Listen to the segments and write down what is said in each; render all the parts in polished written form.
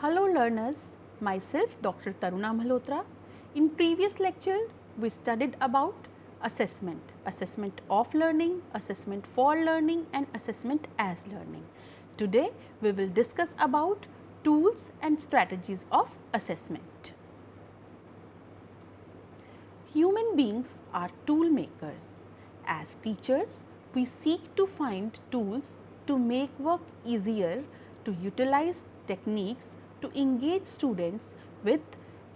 Hello learners, myself Dr. Taruna Malhotra. In previous lecture, we studied about assessment, assessment of learning, assessment for learning and assessment as learning. Today, we will discuss about tools and strategies of assessment. Human beings are tool makers. As teachers, we seek to find tools to make work easier, to utilize techniques to engage students with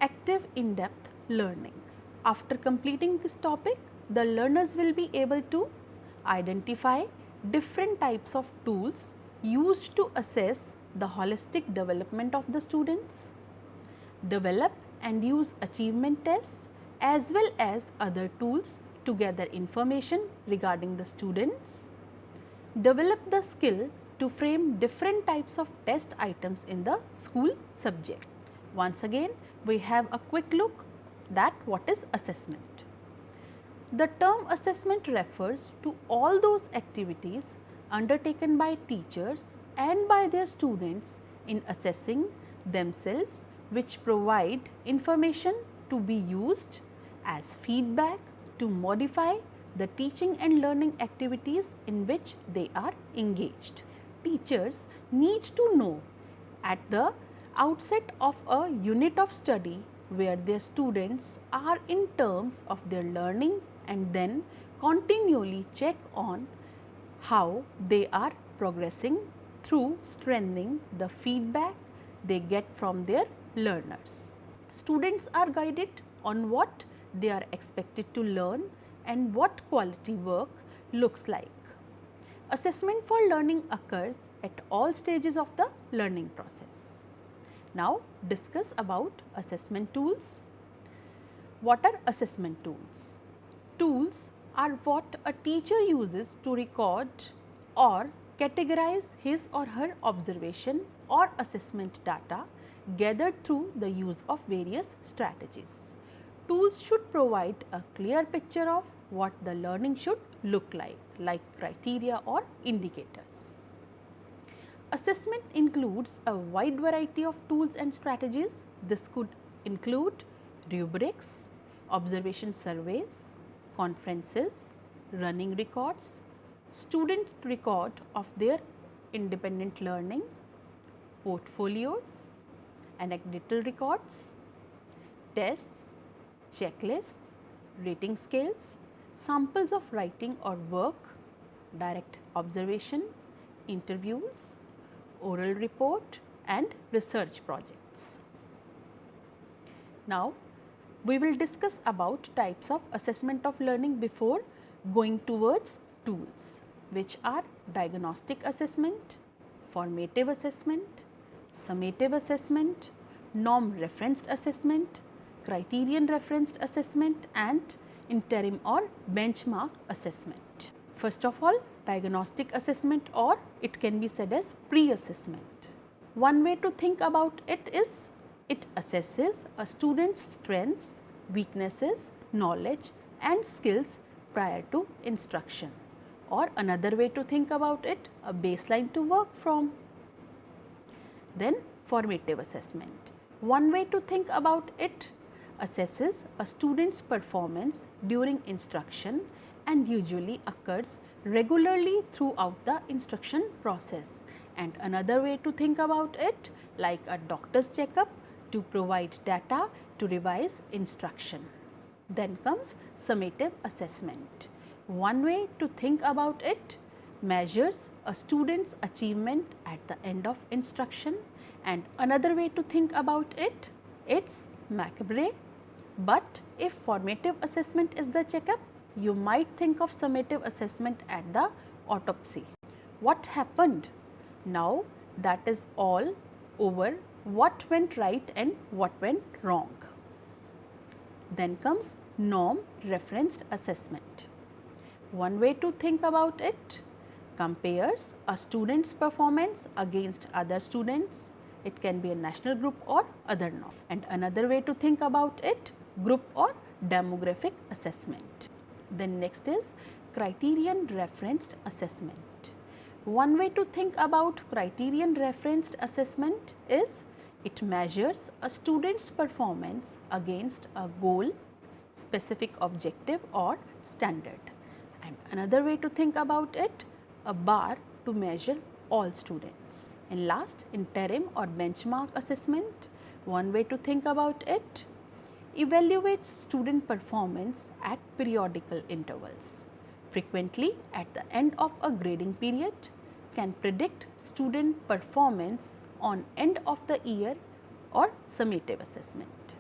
active in-depth learning. After completing this topic, the learners will be able to identify different types of tools used to assess the holistic development of the students, develop and use achievement tests as well as other tools to gather information regarding the students, develop the skill to frame different types of test items in the school subject. Once again, we have a quick look that what is assessment. The term assessment refers to all those activities undertaken by teachers and by their students in assessing themselves, which provide information to be used as feedback to modify the teaching and learning activities in which they are engaged. Teachers need to know at the outset of a unit of study where their students are in terms of their learning and then continually check on how they are progressing through strengthening the feedback they get from their learners. Students are guided on what they are expected to learn and what quality work looks like. Assessment for learning occurs at all stages of the learning process. Now, discuss about assessment tools. What are assessment tools? Tools are what a teacher uses to record or categorize his or her observation or assessment data gathered through the use of various strategies. Tools should provide a clear picture of what the learning should look like criteria or indicators. Assessment includes a wide variety of tools and strategies. This could include rubrics, observation surveys, conferences, running records, student record of their independent learning, portfolios, anecdotal records, tests, checklists, rating scales, samples of writing or work, direct observation, interviews, oral report and research projects. Now, we will discuss about types of assessment of learning before going towards tools, which are diagnostic assessment, formative assessment, summative assessment, norm referenced assessment, criterion referenced assessment and interim or benchmark assessment. First of all, diagnostic assessment, or it can be said as pre-assessment. One way to think about it is it assesses a student's strengths, weaknesses, knowledge and skills prior to instruction, or another way to think about it, a baseline to work from. Then formative assessment. One way to think about it, assesses a student's performance during instruction and usually occurs regularly throughout the instruction process. And another way to think about it, like a doctor's checkup to provide data to revise instruction. Then comes summative assessment. One way to think about it, measures a student's achievement at the end of instruction, and another way to think about it, it's macabre. But if formative assessment is the checkup, you might think of summative assessment at the autopsy. What happened? Now that is all over, what went right and what went wrong. Then comes norm referenced assessment. One way to think about it, compares a student's performance against other students. It can be a national group or other norm. And another way to think about it, group or demographic assessment. Then next is criterion referenced assessment. One way to think about criterion referenced assessment is It measures a student's performance against a goal, specific objective or standard. And another way to think about it, a bar to measure all students. And last, interim or benchmark assessment, one way to think about it, evaluates student performance at periodical intervals. Frequently at the end of a grading period, can predict student performance on end of the year or summative assessment.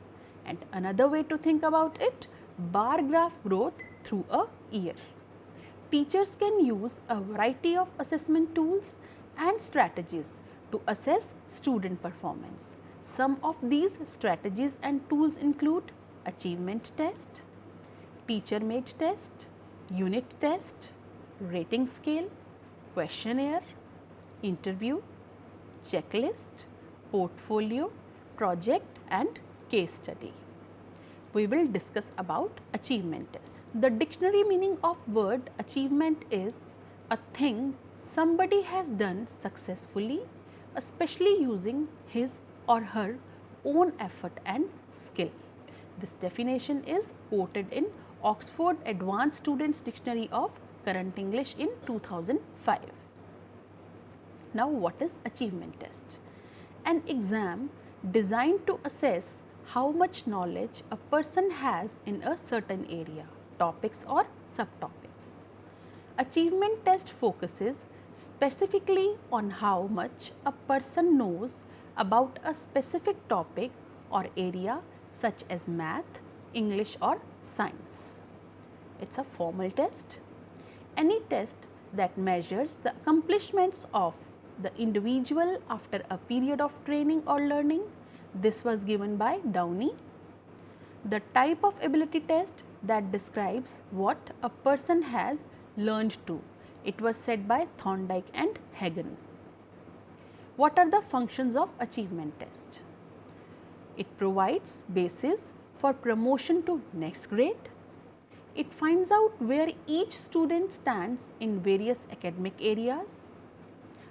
And another way to think about it, bar graph growth through a year. Teachers can use a variety of assessment tools and strategies to assess student performance. Some of these strategies and tools include achievement test, teacher made test, unit test, rating scale, questionnaire, interview, checklist, portfolio, project and case study. We will discuss about achievement test. The dictionary meaning of word achievement is a thing somebody has done successfully, especially using his or her own effort and skill. This definition is quoted in Oxford Advanced Students Dictionary of Current English in 2005. Now, what is achievement test? An exam designed to assess how much knowledge a person has in a certain area, topics or subtopics. Achievement test focuses specifically on how much a person knows about a specific topic or area such as math, English or science. It's a formal test. Any test that measures the accomplishments of the individual after a period of training or learning. This was given by Downey. The type of ability test that describes what a person has learned to. It was said by Thorndike and Hagen. What are the functions of achievement test? It provides basis for promotion to next grade. It finds out where each student stands in various academic areas.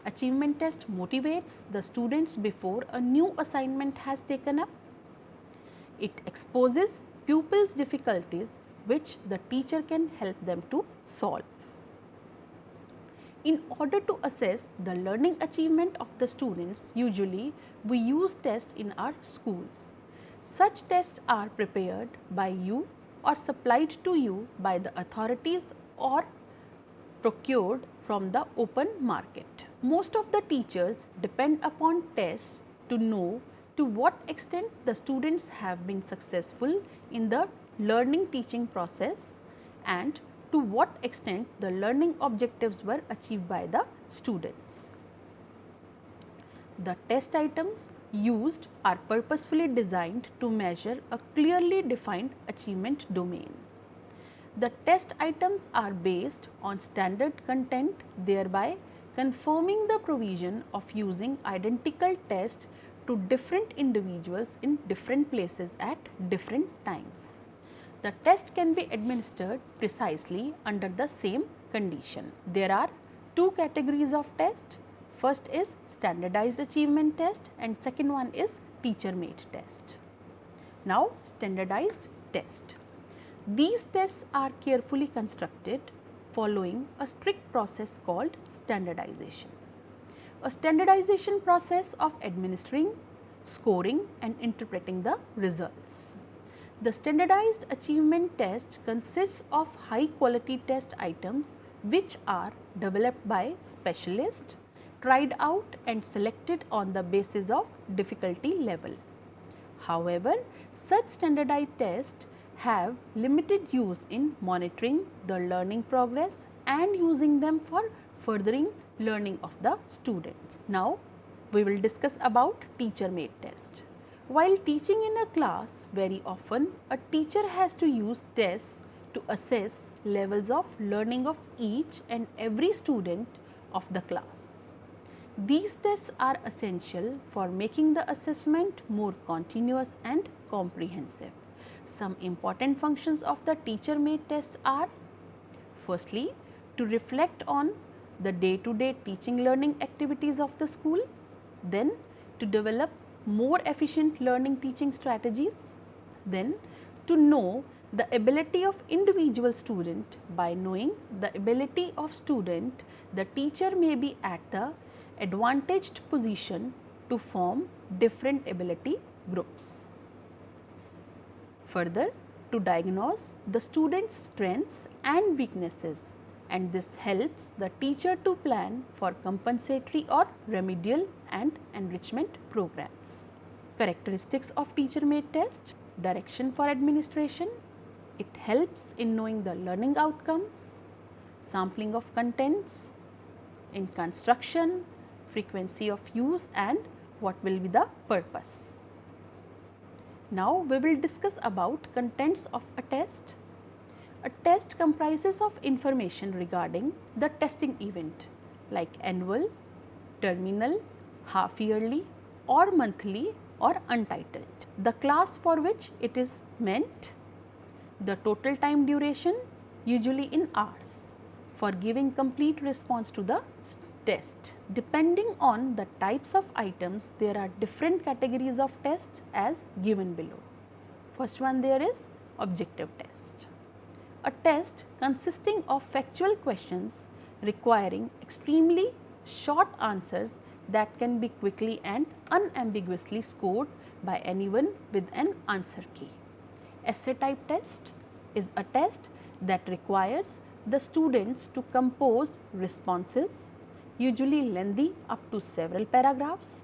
Achievement test motivates the students before a new assignment has taken up. It exposes pupils' difficulties which the teacher can help them to solve. In order to assess the learning achievement of the students, usually we use tests in our schools. Such tests are prepared by you or supplied to you by the authorities or procured from the open market. Most of the teachers depend upon tests to know to what extent the students have been successful in the learning teaching process and to what extent the learning objectives were achieved by the students. The test items used are purposefully designed to measure a clearly defined achievement domain. The test items are based on standard content, thereby confirming the provision of using identical tests to different individuals in different places at different times. The test can be administered precisely under the same condition. There are two categories of test. First is standardized achievement test and second one is teacher made test. Now, standardized test. These tests are carefully constructed following a strict process called standardization. A standardization process of administering, scoring and interpreting the results. The standardized achievement test consists of high quality test items which are developed by specialists, tried out and selected on the basis of difficulty level. However, such standardized tests have limited use in monitoring the learning progress and using them for furthering learning of the students. Now, we will discuss about teacher made test. While teaching in a class, very often a teacher has to use tests to assess levels of learning of each and every student of the class. These tests are essential for making the assessment more continuous and comprehensive. Some important functions of the teacher made tests are: firstly, to reflect on the day-to-day teaching learning activities of the school, then to develop more efficient learning teaching strategies. Then to know the ability of individual student. By knowing the ability of student, the teacher may be at the advantaged position to form different ability groups. Further, to diagnose the student's strengths and weaknesses, and this helps the teacher to plan for compensatory or remedial and enrichment programs. Characteristics of teacher-made test. Direction for administration. It helps in knowing the learning outcomes, sampling of contents, in construction, frequency of use and what will be the purpose. Now we will discuss about contents of a test. A test comprises of information regarding the testing event like annual, terminal, half yearly or monthly or untitled. The class for which it is meant, the total time duration usually in hours for giving complete response to the test. Depending on the types of items, there are different categories of tests as given below. First one there is objective test. A test consisting of factual questions requiring extremely short answers that can be quickly and unambiguously scored by anyone with an answer key. Essay type test is a test that requires the students to compose responses, usually lengthy up to several paragraphs.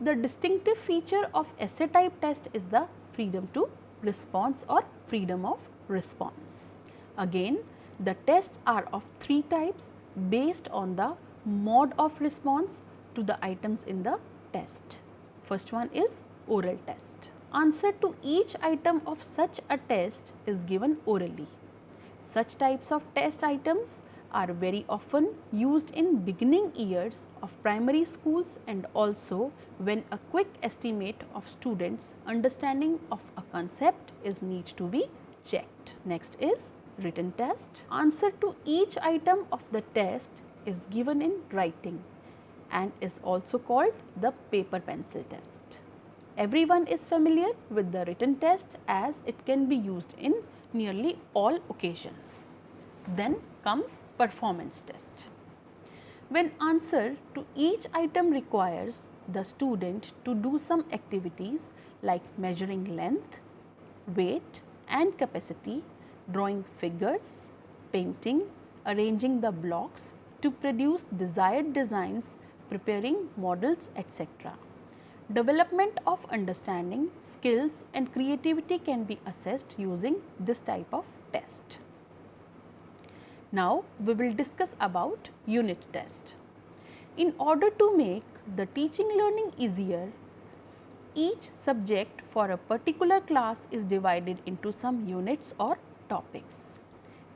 The distinctive feature of essay type test is the freedom to response or freedom of response. Again, the tests are of three types based on the mode of response to the items in the test. First one is oral test. Answer to each item of such a test is given orally. Such types of test items are very often used in beginning years of primary schools and also when a quick estimate of students' understanding of a concept is need to be checked. Next is written test. Answer to each item of the test is given in writing and is also called the paper pencil test. Everyone is familiar with the written test as it can be used in nearly all occasions. Then comes performance test. When answer to each item requires the student to do some activities like measuring length, weight and capacity, drawing figures, painting, arranging the blocks to produce desired designs, preparing models, etc. Development of understanding, skills and creativity can be assessed using this type of test. Now we will discuss about unit test. In order to make the teaching learning easier, each subject for a particular class is divided into some units or topics.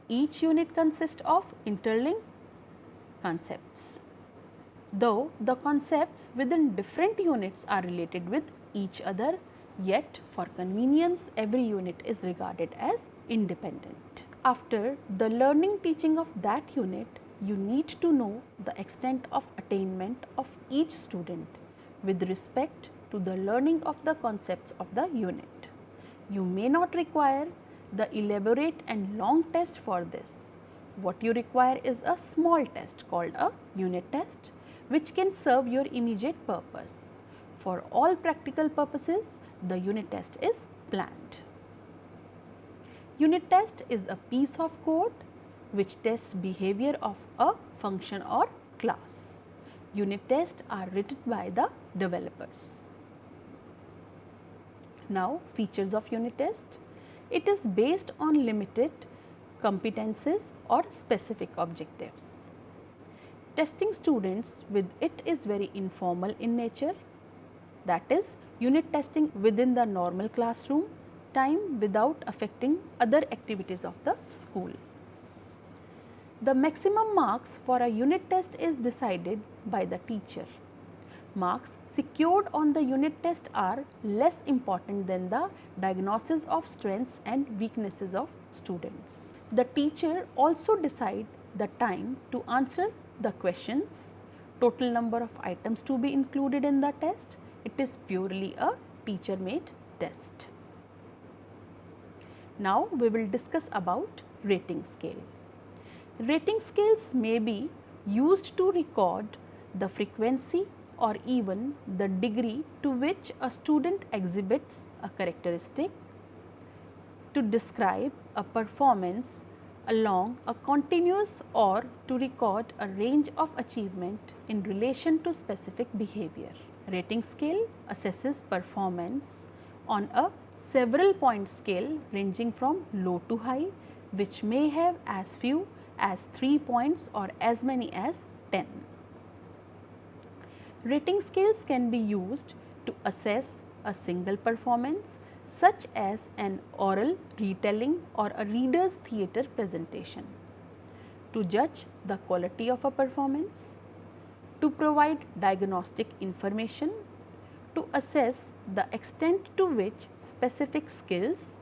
Each unit consists of interlinked concepts. Though the concepts within different units are related with each other, yet for convenience every unit is regarded as independent. After the learning teaching of that unit, you need to know the extent of attainment of each student with respect to the learning of the concepts of the unit. You may not require the elaborate and long test for this. What you require is a small test called a unit test, which can serve your immediate purpose. For all practical purposes, the unit test is planned. Unit test is a piece of code which tests behavior of a function or class. Unit tests are written by the developers. Now, features of unit test. It is based on limited competences or specific objectives. Testing students with it is very informal in nature, that is unit testing within the normal classroom time without affecting other activities of the school. The maximum marks for a unit test is decided by the teacher. Marks secured on the unit test are less important than the diagnosis of strengths and weaknesses of students. The teacher also decides the time to answer the questions, total number of items to be included in the test. it is purely a teacher made test. Now we will discuss about rating scale. Rating scales may be used to record the frequency or even the degree to which a student exhibits a characteristic, to describe a performance along a continuous, or to record a range of achievement in relation to specific behavior. Rating scale assesses performance on a several point scale ranging from low to high, which may have as few as 3 points or as many as 10. Rating scales can be used to assess a single performance, such as an oral retelling or a reader's theatre presentation, to judge the quality of a performance, to provide diagnostic information, to assess the extent to which specific skills,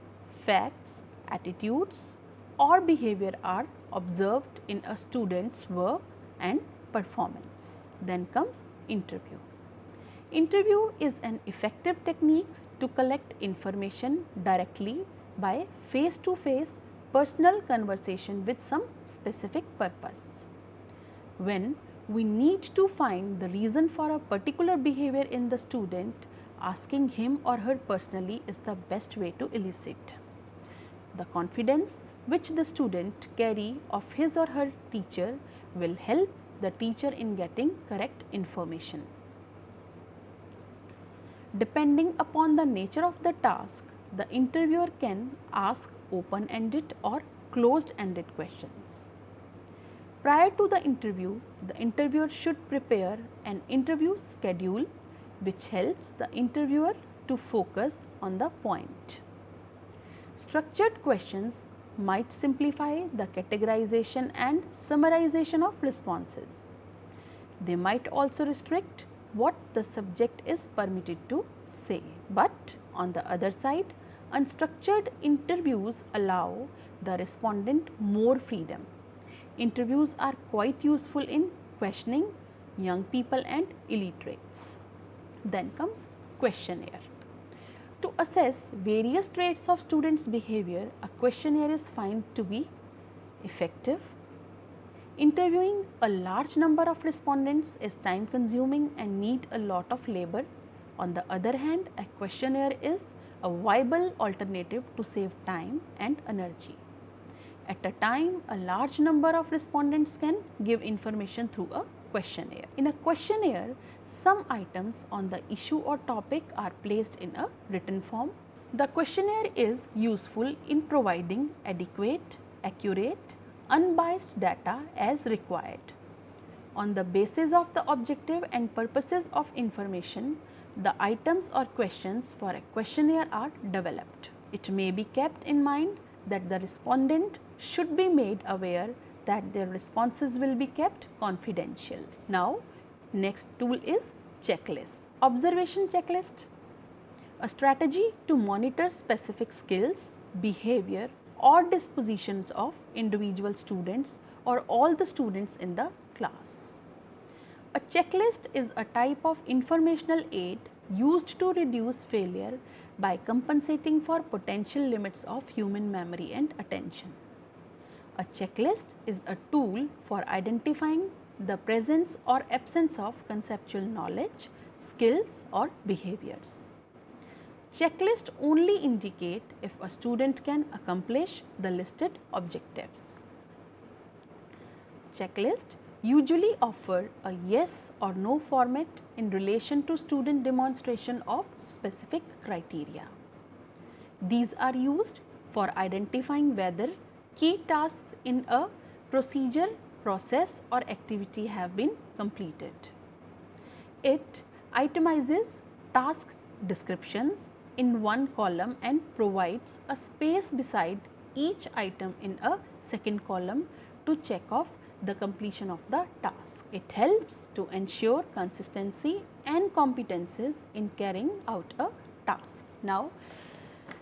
facts, attitudes or behavior are observed in a student's work and performance. Then comes interview. Interview is an effective technique to collect information directly by face-to-face personal conversation with some specific purpose. When we need to find the reason for a particular behavior in the student, asking him or her personally is the best way to elicit the confidence which the student carry of his or her teacher will help the teacher in getting correct information. Depending upon the nature of the task, the interviewer can ask open-ended or closed-ended questions. Prior to the interviewer should prepare an interview schedule which helps the interviewer to focus on the point. Structured questions might simplify the categorization and summarization of responses. They might also restrict what the subject is permitted to say. But on the other side, unstructured interviews allow the respondent more freedom. Interviews are quite useful in questioning young people and illiterates. Then comes questionnaire. To assess various traits of students' behavior, a questionnaire is found to be effective. Interviewing a large number of respondents is time consuming and need a lot of labor. On the other hand, a questionnaire is a viable alternative to save time and energy. At a time, a large number of respondents can give information through a questionnaire. In a questionnaire, some items on the issue or topic are placed in a written form. The questionnaire is useful in providing adequate, accurate, unbiased data as required. On the basis of the objective and purposes of information, the items or questions for a questionnaire are developed. It may be kept in mind that the respondent should be made aware that their responses will be kept confidential. Now, next tool is checklist. Observation checklist, a strategy to monitor specific skills, behavior or dispositions of individual students or all the students in the class. A checklist is a type of informational aid used to reduce failure by compensating for potential limits of human memory and attention. A checklist is a tool for identifying the presence or absence of conceptual knowledge, skills or behaviors. Checklists only indicate if a student can accomplish the listed objectives. Checklists usually offer a yes or no format in relation to student demonstration of specific criteria. These are used for identifying whether key tasks in a procedure, process or activity have been completed. It itemizes task descriptions in one column and provides a space beside each item in a second column to check off the completion of the task. It helps to ensure consistency and competencies in carrying out a task. Now,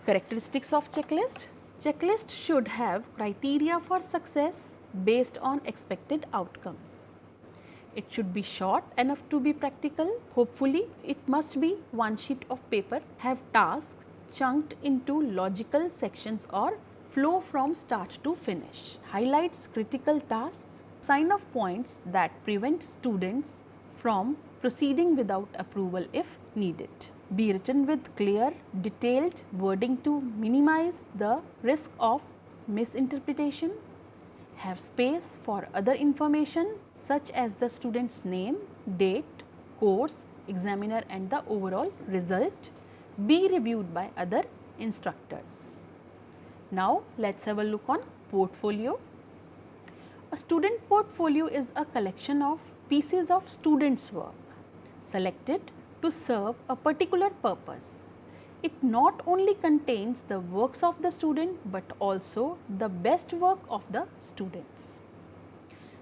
characteristics of checklist. Checklist should have criteria for success based on expected outcomes. It should be short enough to be practical. Hopefully, it must be one sheet of paper, have tasks chunked into logical sections or flow from start to finish. Highlights critical tasks, sign off points that prevent students from proceeding without approval if needed. Be written with clear, detailed wording to minimize the risk of misinterpretation. Have space for other information such as the student's name, date, course, examiner and the overall result. Be reviewed by other instructors. Now, let us have a look on portfolio. A student portfolio is a collection of pieces of students' work selected to serve a particular purpose. It not only contains the works of the student but also the best work of the students.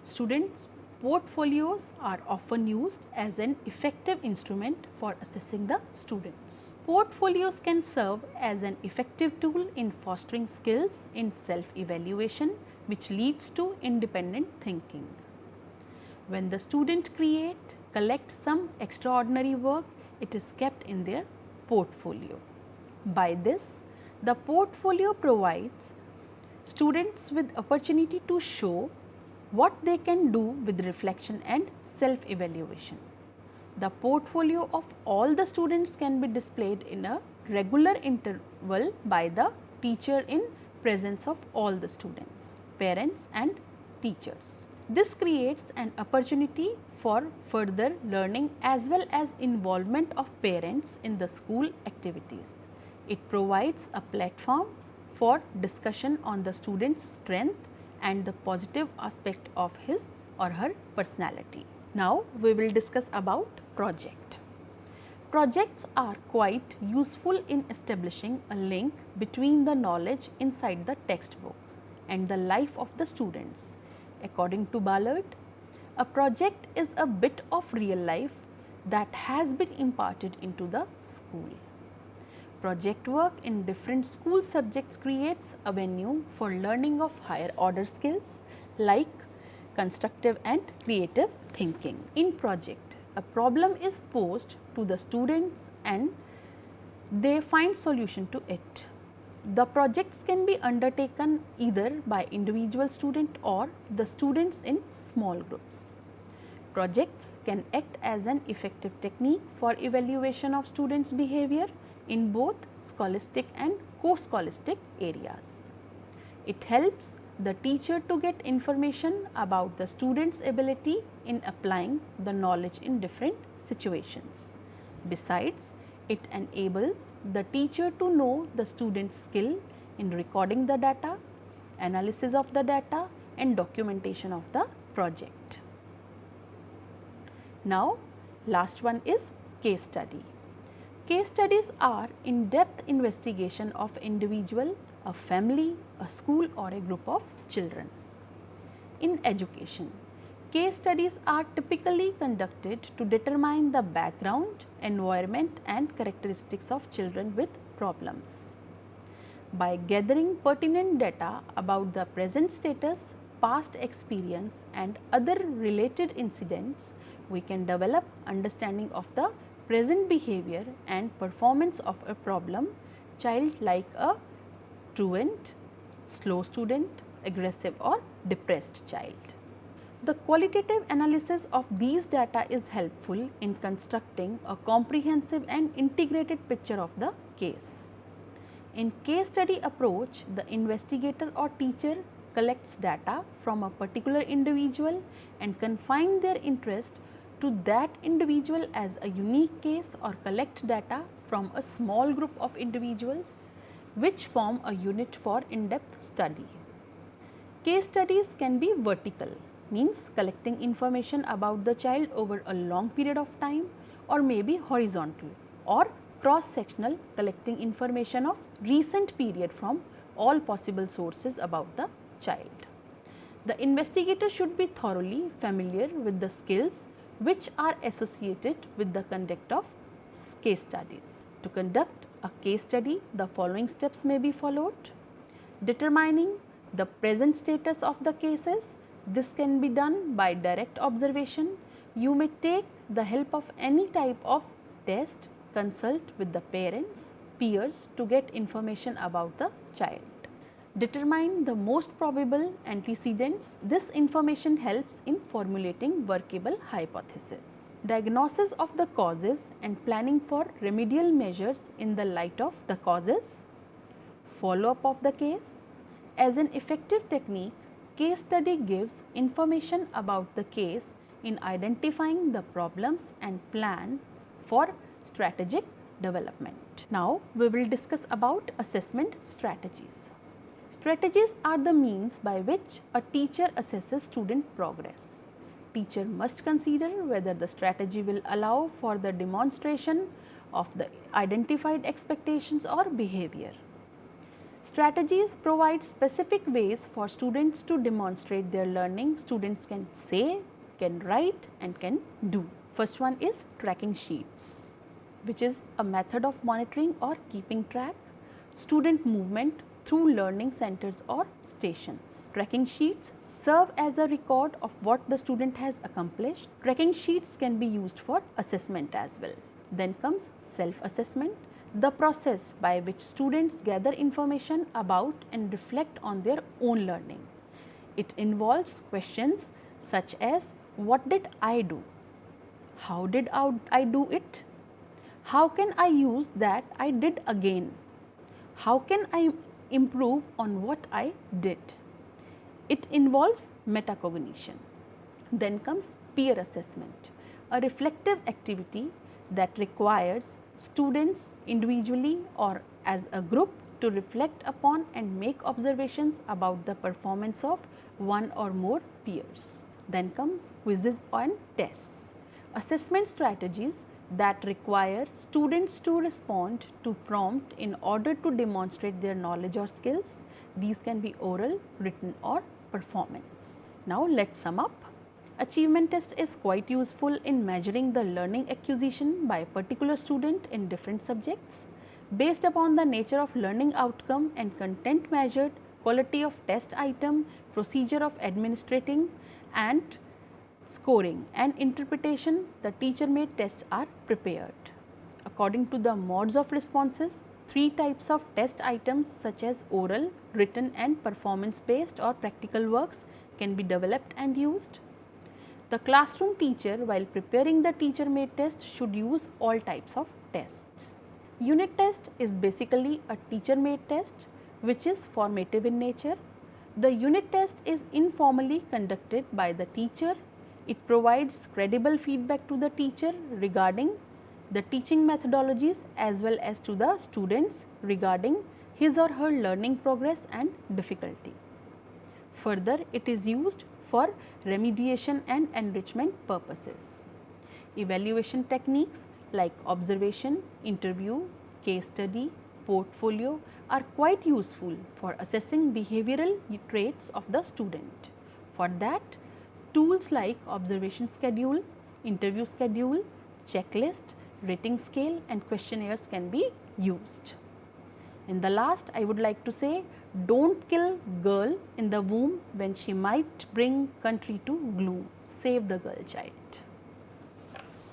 Students' portfolios are often used as an effective instrument for assessing the students. Portfolios can serve as an effective tool in fostering skills in self-evaluation, which leads to independent thinking. When the student collects some extraordinary work, it is kept in their portfolio. By this, the portfolio provides students with opportunity to show what they can do with reflection and self-evaluation. The portfolio of all the students can be displayed in a regular interval by the teacher in presence of all the students, parents and teachers. This creates an opportunity for further learning as well as involvement of parents in the school activities. It provides a platform for discussion on the student's strength and the positive aspect of his or her personality. Now, we will discuss about project. Projects are quite useful in establishing a link between the knowledge inside the textbook and the life of the students. According to Ballard, a project is a bit of real life that has been imparted into the school. Project work in different school subjects creates a venue for learning of higher order skills like constructive and creative thinking. In project, a problem is posed to the students and they find solution to it. The projects can be undertaken either by individual student or the students in small groups. Projects can act as an effective technique for evaluation of students' behavior in both scholastic and co-scholastic areas. It helps the teacher to get information about the student's ability in applying the knowledge in different situations. Besides, it enables the teacher to know the student's skill in recording the data, analysis of the data and documentation of the project. Now, last one is case study. Case studies are in-depth investigation of individual, a family, a school or a group of children. In education, case studies are typically conducted to determine the background, environment and characteristics of children with problems. By gathering pertinent data about the present status, past experience and other related incidents, we can develop understanding of the present behavior and performance of a problem child like a truant, slow student, aggressive or depressed child. The qualitative analysis of these data is helpful in constructing a comprehensive and integrated picture of the case. In case study approach, the investigator or teacher collects data from a particular individual and confine their interest to that individual as a unique case or collect data from a small group of individuals which form a unit for in-depth study. Case studies can be vertical, means collecting information about the child over a long period of time, or maybe horizontal or cross-sectional, collecting information of recent period from all possible sources about the child. The investigator should be thoroughly familiar with the skills which are associated with the conduct of case studies. To conduct a case study, the following steps may be followed. Determining the present status of the cases. This can be done by direct observation, You may take the help of any type of test, consult with the parents, peers to get information about the child. Determine the most probable antecedents. This information helps in formulating workable hypotheses. Diagnosis of the causes and planning for remedial measures in the light of the causes. Follow-up of the case. As an effective technique, case study gives information about the case in identifying the problems and plan for strategic development. Now, we will discuss about assessment strategies. Strategies are the means by which a teacher assesses student progress. Teacher must consider whether the strategy will allow for the demonstration of the identified expectations or behavior. Strategies provide specific ways for students to demonstrate their learning. Students can say, can write and can do. First one is tracking sheets, which is a method of monitoring or keeping track student movement through learning centers or stations. Tracking sheets serve as a record of what the student has accomplished. Tracking sheets can be used for assessment as well. Then comes self-assessment, the process by which students gather information about and reflect on their own learning. It involves questions such as, what did I do? How did I do it? How can I use that I did again? How can I improve on what I did? It involves metacognition. Then comes peer assessment, a reflective activity that requires students individually or as a group to reflect upon and make observations about the performance of one or more peers. Then comes quizzes and tests, assessment strategies that require students to respond to prompt in order to demonstrate their knowledge or skills. These can be oral, written or performance. Now let's sum up. Achievement test is quite useful in measuring the learning acquisition by a particular student in different subjects. Based upon the nature of learning outcome and content measured, quality of test item, procedure of administrating and scoring and interpretation, the teacher-made tests are prepared. According to the modes of responses, 3 types of test items such as oral, written and performance-based or practical works can be developed and used. The classroom teacher, while preparing the teacher-made test, should use all types of tests. Unit test is basically a teacher-made test which is formative in nature. The unit test is informally conducted by the teacher. It provides credible feedback to the teacher regarding the teaching methodologies as well as to the students regarding his or her learning progress and difficulties. Further, it is used for remediation and enrichment purposes. Evaluation techniques like observation, interview, case study, portfolio are quite useful for assessing behavioral traits of the student. For that, tools like observation schedule, interview schedule, checklist, rating scale and questionnaires can be used. In the last, I would like to say, don't kill girl in the womb when she might bring country to gloom. Save the girl child.